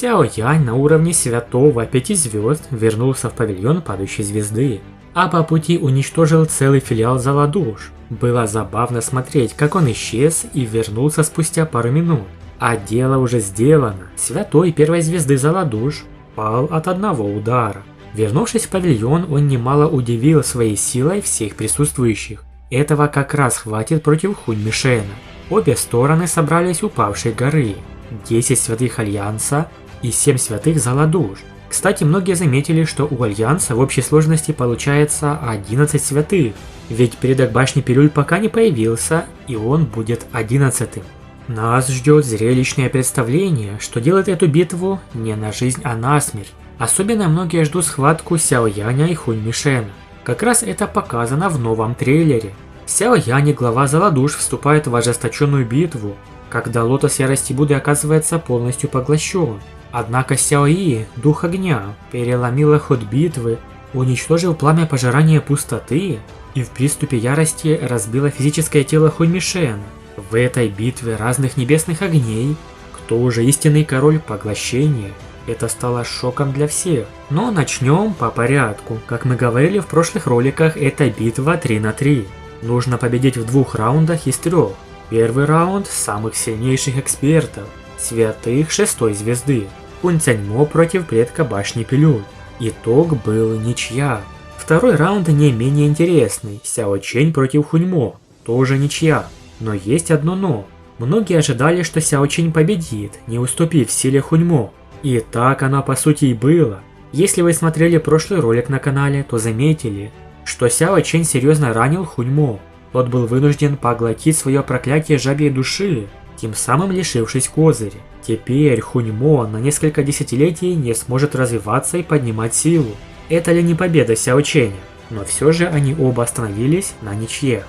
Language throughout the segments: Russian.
Сяо Янь на уровне святого 5 звезд вернулся в павильон падающей звезды, а по пути уничтожил целый филиал Заладуш. Было забавно смотреть, как он исчез и вернулся спустя пару минут. А дело уже сделано. Святой первой звезды Заладуш пал от одного удара. Вернувшись в павильон, он немало удивил своей силой всех присутствующих. Этого как раз хватит против Хунь Мишена. Обе стороны собрались у павшей горы. 10 святых Альянса и 7 святых Заладуш. Кстати, многие заметили, что у Альянса в общей сложности получается 11 святых, ведь предок башни Пилюль пока не появился, и он будет 11-м. Нас ждет зрелищное представление, что делает эту битву не на жизнь, а на смерть. Особенно многие ждут схватку Сяо Яня и Хунь Мишена. Как раз это показано в новом трейлере. Сяо Янь и глава Заладуш вступают в ожесточенную битву, когда лотос ярости Будды оказывается полностью поглощен. Однако Сяо И, дух огня, переломила ход битвы, уничтожил пламя пожирания пустоты и в приступе ярости разбила физическое тело Хунь Мишена. В этой битве разных небесных огней, кто уже истинный король поглощения, это стало шоком для всех. Но начнем по порядку. Как мы говорили в прошлых роликах, это битва 3 на 3. Нужно победить в 2 раундах из 3. Первый раунд самых сильнейших экспертов, святых 6 звезды. Хунь Цяньмо против предка башни Пилюль. Итог был ничья. Второй раунд не менее интересный. Сяо Чэнь против Хуньмо. Тоже ничья. Но есть одно но. Многие ожидали, что Сяо Чэнь победит, не уступив в силе Хуньмо. И так оно по сути и было. Если вы смотрели прошлый ролик на канале, то заметили, что Сяо Чэнь серьезно ранил Хуньмо. Тот был вынужден поглотить свое проклятие жабьей души, тем самым лишившись козыря. Теперь Хуньмо на несколько десятилетий не сможет развиваться и поднимать силу. Это ли не победа Сяо Чэня? Но все же они оба остановились на ничье.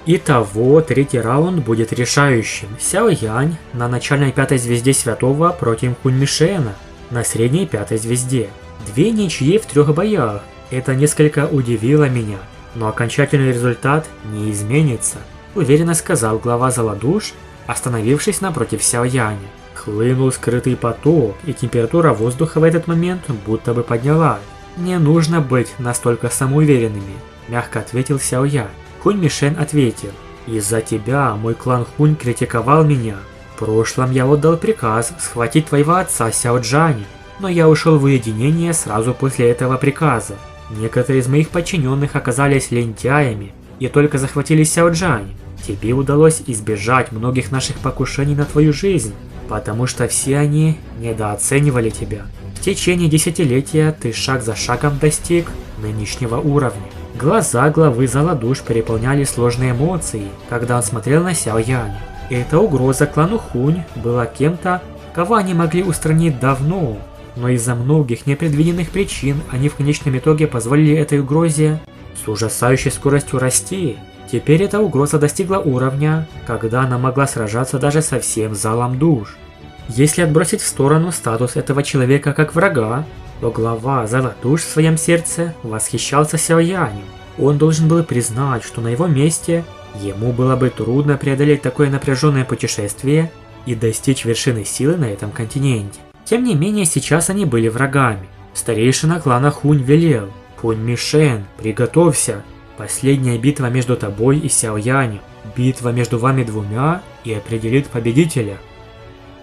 Итого, третий раунд будет решающим. Сяо Янь на начальной 5 звезде святого против Хунь Мишена на средней 5 звезде. 2 ничьи в 3 боях. Это несколько удивило меня, но окончательный результат не изменится, уверенно сказал глава Заладуш, остановившись напротив Сяо Яня. Хлынул скрытый поток, и температура воздуха в этот момент будто бы поднялась. «Не нужно быть настолько самоуверенными», – мягко ответил Сяо Янь. Хунь Мишен ответил: «Из-за тебя мой клан Хунь критиковал меня. В прошлом я отдал приказ схватить твоего отца Сяо Джаня, но я ушел в уединение сразу после этого приказа. Некоторые из моих подчиненных оказались лентяями и только захватили Сяо Джаня. Тебе удалось избежать многих наших покушений на твою жизнь, потому что все они недооценивали тебя. В течение десятилетия ты шаг за шагом достиг нынешнего уровня». Глаза главы Заладуш переполняли сложные эмоции, когда он смотрел на Сяо Яня. Эта угроза клану Хунь была кем-то, кого они могли устранить давно, но из-за многих непредвиденных причин они в конечном итоге позволили этой угрозе с ужасающей скоростью расти. Теперь эта угроза достигла уровня, когда она могла сражаться даже со всем залом душ. Если отбросить в сторону статус этого человека как врага, то глава Заладуш в своем сердце восхищался Сяо Янем. Он должен был признать, что на его месте ему было бы трудно преодолеть такое напряженное путешествие и достичь вершины силы на этом континенте. Тем не менее, сейчас они были врагами. Старейшина клана Хунь велел: «Хунь Мишен, приготовься. Последняя битва между тобой и Сяо Янем. Битва между вами двумя и определит победителя».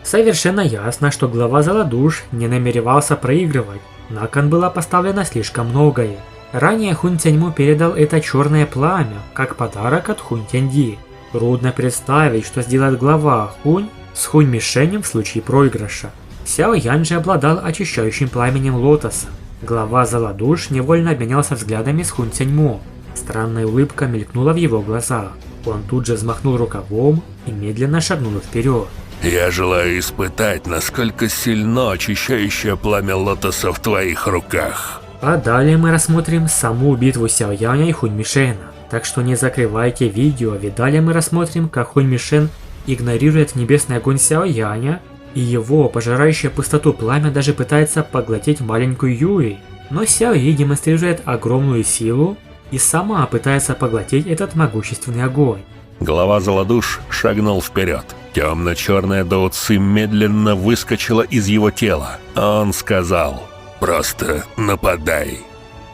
Совершенно ясно, что глава Заладуш не намеревался проигрывать. На кон было поставлено слишком многое. Ранее Хунь Цяньмо передал это черное пламя, как подарок от Хунь Тяньди. Трудно представить, что сделает глава Хунь с Хунь Мишенем в случае проигрыша. Сяо Янь же обладал очищающим пламенем лотоса. Глава Заладуш невольно обменялся взглядами с Хунь Цяньмо. Странная улыбка мелькнула в его глазах. Он тут же взмахнул рукавом и медленно шагнул вперед. «Я желаю испытать, насколько сильно очищающее пламя лотоса в твоих руках». А далее мы рассмотрим саму битву Сяо Яня и Хунь Мишена. Так что не закрывайте видео, ведь далее мы рассмотрим, как Хунь Мишен игнорирует небесный огонь Сяо Яня, и его пожирающее пустоту пламя даже пытается поглотить маленькую Юй. Но Сяо И демонстрирует огромную силу и сама пытается поглотить этот могущественный огонь. Глава Заладуш шагнул вперед. Темно-черная Доуци медленно выскочила из его тела. Он сказал: «Просто нападай».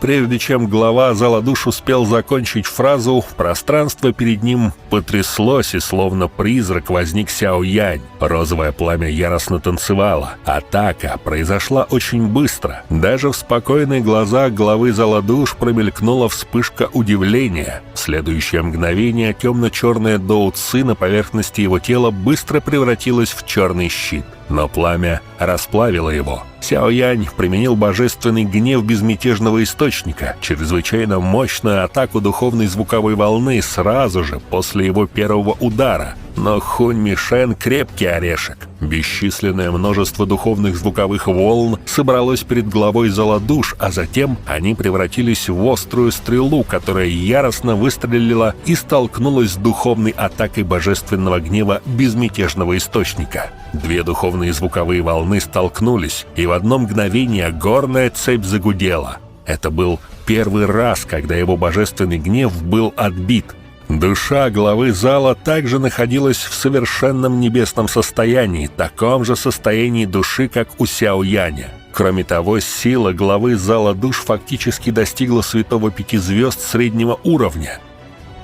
Прежде чем глава зала душ успел закончить фразу, пространство перед ним потряслось, и словно призрак возник Сяо Янь. Розовое пламя яростно танцевало. Атака произошла очень быстро. Даже в спокойные глаза главы зала душ промелькнула вспышка удивления. В следующее мгновение темно-черная Доуци на поверхности его тела быстро превратилась в черный щит. Но пламя расплавило его. Сяо Янь применил божественный гнев безмятежного источника, чрезвычайно мощную атаку духовной звуковой волны сразу же после его первого удара. Но Хунь Мишен — крепкий орешек. Бесчисленное множество духовных звуковых волн собралось перед главой зала душ, а затем они превратились в острую стрелу, которая яростно выстрелила и столкнулась с духовной атакой божественного гнева безмятежного источника. Две духовные звуковые волны столкнулись, и в одно мгновение горная цепь загудела. Это был первый раз, когда его божественный гнев был отбит. Душа главы зала также находилась в совершенном небесном состоянии, таком же состоянии души, как у Сяо Яня. Кроме того, сила главы зала душ фактически достигла святого 5 звезд среднего уровня.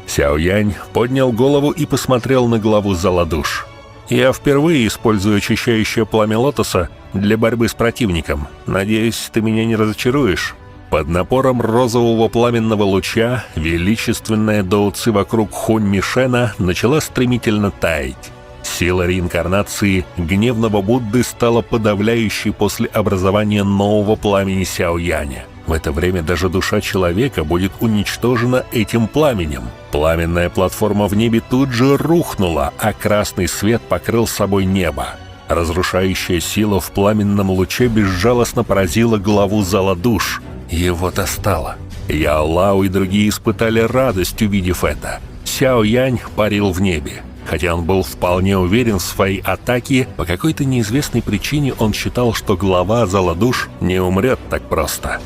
Сяо Янь поднял голову и посмотрел на главу зала душ. «Я впервые использую очищающее пламя лотоса для борьбы с противником. Надеюсь, ты меня не разочаруешь». Под напором розового пламенного луча величественная Доуци вокруг Хунь Мишена начала стремительно таять. Сила реинкарнации гневного Будды стала подавляющей после образования нового пламени Сяо Яня. В это время даже душа человека будет уничтожена этим пламенем. Пламенная платформа в небе тут же рухнула, а красный свет покрыл собой небо. Разрушающая сила в пламенном луче безжалостно поразила главу зала душ. Его достало. Яо Лао и другие испытали радость, увидев это. Сяо Янь парил в небе. Хотя он был вполне уверен в своей атаке, по какой-то неизвестной причине он считал, что глава зала душ не умрет так просто.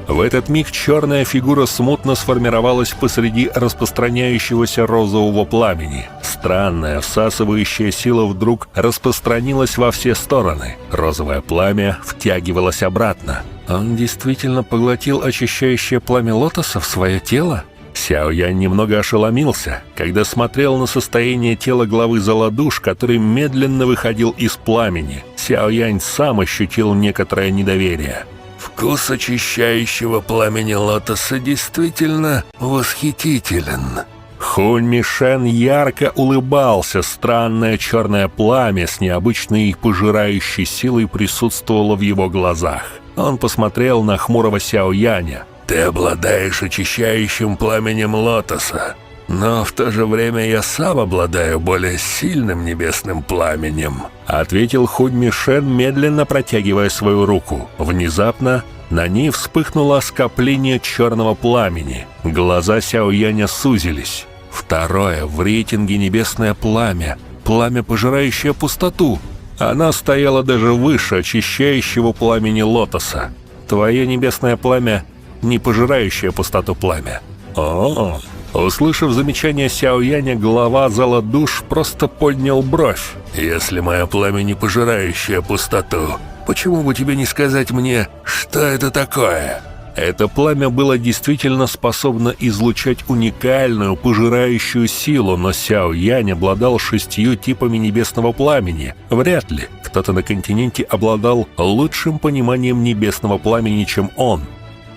В этот миг черная фигура смутно сформировалась посреди распространяющегося розового пламени. Странная, всасывающая сила вдруг распространилась во все стороны. Розовое пламя втягивалось обратно. Он действительно поглотил очищающее пламя лотоса в свое тело? Сяо Янь немного ошеломился, когда смотрел на состояние тела главы зала душ, который медленно выходил из пламени. Сяо Янь сам ощутил некоторое недоверие. «Вкус очищающего пламени лотоса действительно восхитителен». Хунь Мишен ярко улыбался. Странное черное пламя с необычной пожирающей силой присутствовало в его глазах. Он посмотрел на хмурого Сяо Яня. «Ты обладаешь очищающим пламенем лотоса, но в то же время я сам обладаю более сильным небесным пламенем», ответил Хунь Мишен, медленно протягивая свою руку. Внезапно на ней вспыхнуло скопление черного пламени. Глаза Сяо Яня сузились. Второе в рейтинге небесное пламя, пламя, пожирающее пустоту. Она стояла даже выше очищающего пламени лотоса. Твое небесное пламя не пожирающее пустоту пламя. О, услышав замечание Сяо Яня, глава зала душ просто поднял бровь. «Если мое пламя не пожирающее пустоту, почему бы тебе не сказать мне, что это такое?» Это пламя было действительно способно излучать уникальную пожирающую силу, но Сяо Янь обладал 6 типами небесного пламени. Вряд ли кто-то на континенте обладал лучшим пониманием небесного пламени, чем он.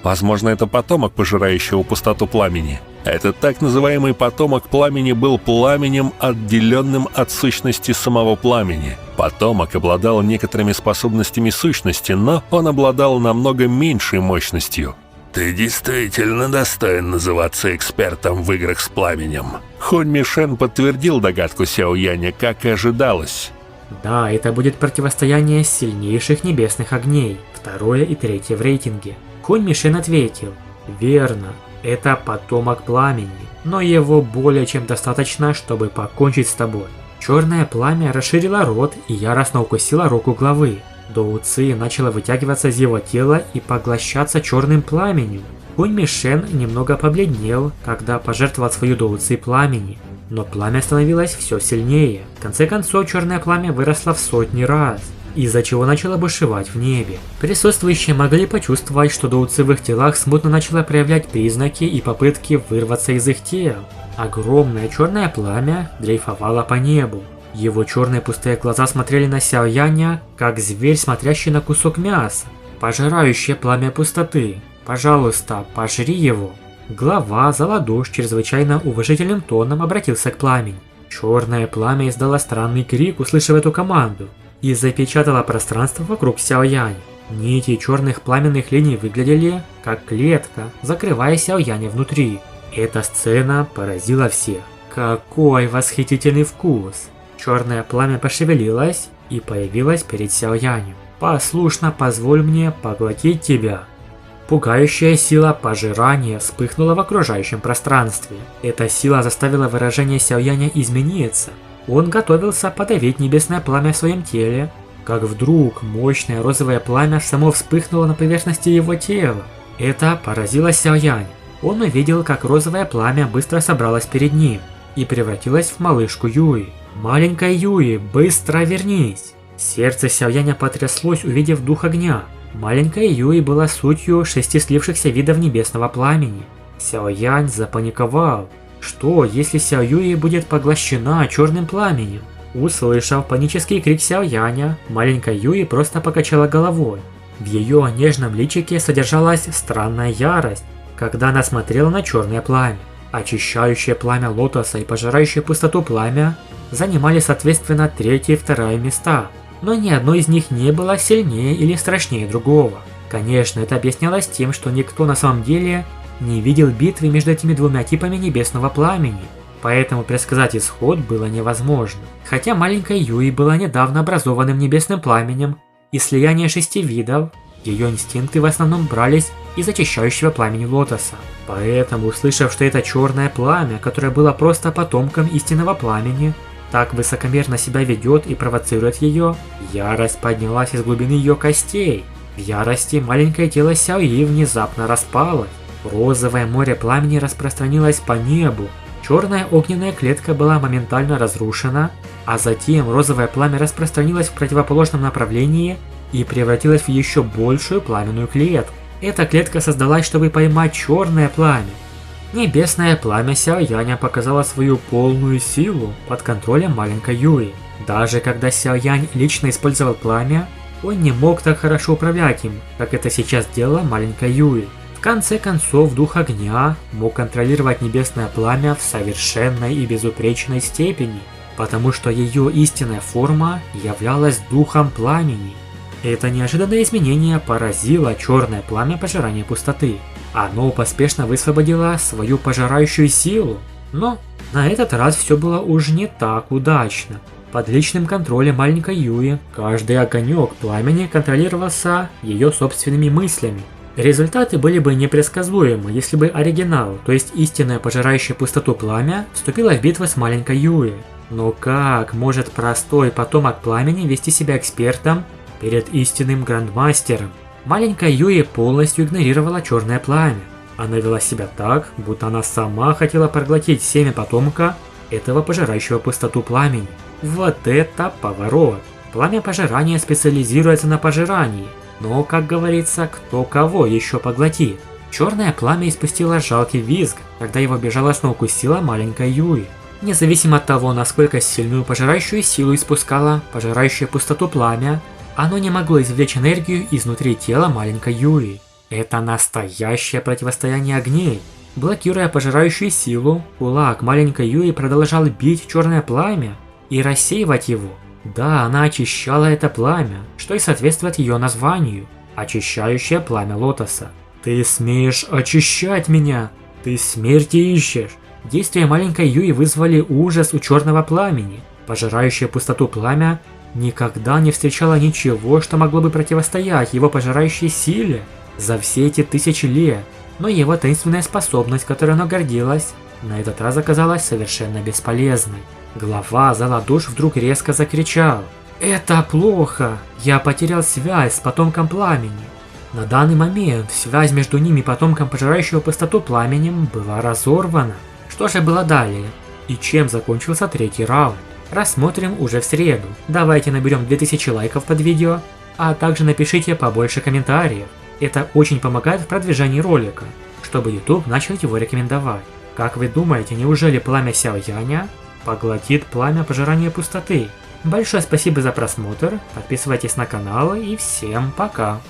Возможно, это потомок пожирающего пустоту пламени. Этот так называемый потомок пламени был пламенем, отделенным от сущности самого пламени. Потомок обладал некоторыми способностями сущности, но он обладал намного меньшей мощностью. «Ты действительно достоин называться экспертом в играх с пламенем». Хунь Мишен подтвердил догадку Сяо Яня, как и ожидалось. Да, это будет противостояние сильнейших небесных огней, 2 и 3 в рейтинге. Хунь Мишен ответил: верно, это потомок пламени, но его более чем достаточно, чтобы покончить с тобой. Черное пламя расширило рот и яростно укусило руку главы. Доуци начала вытягиваться из его тела и поглощаться черным пламенем. Хунь Мишен немного побледнел, когда пожертвовал свою Доуци пламени. Но пламя становилось все сильнее. В конце концов, черное пламя выросло в сотни раз, из-за чего начало бушевать в небе. Присутствующие могли почувствовать, что Доуцы в их телах смутно начало проявлять признаки и попытки вырваться из их тел. Огромное черное пламя дрейфовало по небу. Его черные пустые глаза смотрели на Сяо Яня, как зверь, смотрящий на кусок мяса. Пожирающее пламя пустоты. Пожалуйста, пожри его. Глава Заладуш чрезвычайно уважительным тоном обратился к пламени. Черное пламя издало странный крик, услышав эту команду, и запечатало пространство вокруг Сяо Яня. Нити черных пламенных линий выглядели как клетка, закрывая Сяо Яня внутри. Эта сцена поразила всех. Какой восхитительный вкус! Черное пламя пошевелилось и появилось перед Сяо Янем. «Послушно позволь мне поглотить тебя». Пугающая сила пожирания вспыхнула в окружающем пространстве. Эта сила заставила выражение Сяо Яня измениться. Он готовился подавить небесное пламя в своем теле, как вдруг мощное розовое пламя само вспыхнуло на поверхности его тела. Это поразило Сяо Яня. Он увидел, как розовое пламя быстро собралось перед ним и превратилось в малышку Юи. «Маленькая Юи, быстро вернись!» Сердце Сяо Яня потряслось, увидев дух огня. Маленькая Юи была сутью 6 слившихся видов небесного пламени. Сяо Янь запаниковал. Что, если Сяо Юи будет поглощена черным пламенем? Услышав панический крик Сяо Яня, маленькая Юи просто покачала головой. В ее нежном личике содержалась странная ярость, когда она смотрела на черное пламя. Очищающее пламя лотоса и пожирающее пустоту пламя занимали соответственно 3-е и 2-е места, но ни одно из них не было сильнее или страшнее другого. Конечно, это объяснялось тем, что никто на самом деле не видел битвы между этими двумя типами небесного пламени, поэтому предсказать исход было невозможно. Хотя маленькая Юи была недавно образованным небесным пламенем и слияние 6 видов, ее инстинкты в основном брались из очищающего пламени лотоса. Поэтому, услышав, что это черное пламя, которое было просто потомком истинного пламени, так высокомерно себя ведет и провоцирует ее, ярость поднялась из глубины ее костей. В ярости маленькое тело Сяо Yi внезапно распалось. Розовое море пламени распространилось по небу. Черная огненная клетка была моментально разрушена, а затем розовое пламя распространилось в противоположном направлении и превратилось в еще большую пламенную клетку. Эта клетка создалась, чтобы поймать черное пламя. Небесное пламя Сяо Яня показало свою полную силу под контролем маленькой Юи. Даже когда Сяо Янь лично использовал пламя, он не мог так хорошо управлять им, как это сейчас делала маленькая Юи. В конце концов, дух огня мог контролировать небесное пламя в совершенной и безупречной степени, потому что ее истинная форма являлась духом пламени. Это неожиданное изменение поразило черное пламя пожирания пустоты. Оно поспешно высвободило свою пожирающую силу, но на этот раз все было уже не так удачно. Под личным контролем маленькой Юи каждый огонек пламени контролировался ее собственными мыслями. Результаты были бы непредсказуемы, если бы оригинал, то есть истинное пожирающее пустоту пламя, вступило в битву с маленькой Юи. Но как может простой потомок пламени вести себя экспертом перед истинным грандмастером? Маленькая Юи полностью игнорировала черное пламя. Она вела себя так, будто она сама хотела проглотить семя потомка этого пожирающего пустоту пламени. Вот это поворот! Пламя пожирания специализируется на пожирании, но, как говорится, кто кого еще поглотит. Черное пламя испустило жалкий визг, когда его безжалостно укусила маленькая Юи. Независимо от того, насколько сильную пожирающую силу испускала пожирающее пустоту пламя, оно не могло извлечь энергию изнутри тела маленькой Юи. Это настоящее противостояние огней. Блокируя пожирающую силу, кулак маленькой Юи продолжал бить черное пламя и рассеивать его. Да, она очищала это пламя, что и соответствует ее названию – очищающее пламя лотоса. «Ты смеешь очищать меня! Ты смерти ищешь!» Действия маленькой Юи вызвали ужас у черного пламени. Пожирающее пустоту пламя никогда не встречало ничего, что могло бы противостоять его пожирающей силе за все эти 1000 лет. Но его таинственная способность, которой оно гордилось, на этот раз оказалась совершенно бесполезной. Глава Заладуш вдруг резко закричал: «Это плохо! Я потерял связь с потомком пламени!» На данный момент связь между ними и потомком пожирающего пустоту пламенем была разорвана. Что же было далее? и чем закончился третий раунд. Рассмотрим уже в среду. Давайте наберем 2000 лайков под видео, а также напишите побольше комментариев. Это очень помогает в продвижении ролика, чтобы YouTube начал его рекомендовать. Как вы думаете, неужели пламя Сяо Яня поглотит пламя пожирания пустоты? Большое спасибо за просмотр, подписывайтесь на канал и всем пока!